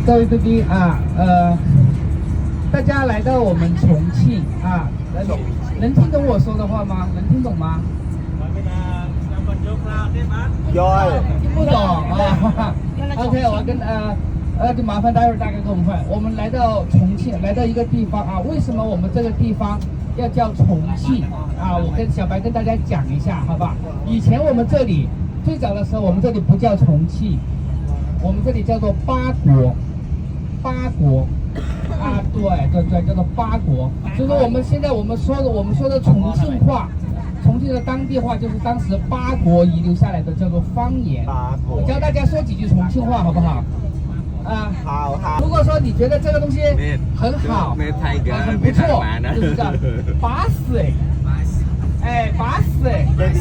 各位贵宾啊，大家来到我们重庆啊，能听懂我说的话吗？能听懂吗？听不懂啊。OK， 我跟就麻烦待会儿大概跟我们换。我们来到重庆，来到一个地方啊，为什么我们这个地方要叫重庆啊？我跟小白跟大家讲一下，好吧？以前我们这里最早的时候，我们这里不叫重庆，我们这里叫做八国，八国啊，对，叫做八国。就是说我们现在我们说的重庆话。重庆的当地话就是当时八国遗留下来的，叫做方言。我教大家说几句重庆话，好不好？啊，好。如果说你觉得这个东西很好，很不错，就是这样，巴适哎，巴适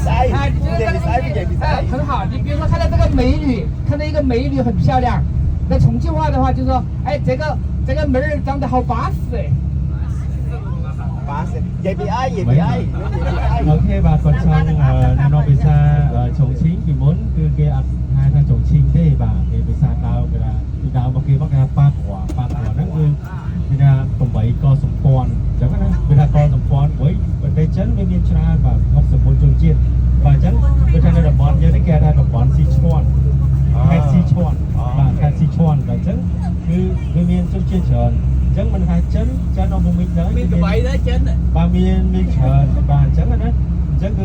哎，你觉得这个东西很好？你比如说看到这个美女，看到一个美女很漂亮，那重庆话的话就说，哎，这个妹儿长得好巴适哎。Ok bà con trong nó bị xa Chồng Chính thì muốn cái hai thằng Chồng Chính thế bà thì bị xa đào cái là đào một cái bắt ra ba quả nó thì là tổng bảy co sủng pòn chẳng hạn vì là co sủng pòn với đây chấn với miền Trung và ngọc sủng pòn trường chiên và chấn với thằng này là bòn giờ đấy kia là bòn Sichuan hay Sichuan và hay Sichuan và chấn cứ miền Trung chiên trời chấn mình hai chấn nó một mình đấy miền cái bảy đó chấn ba miền miền trời và chấn là đấy chấn cứ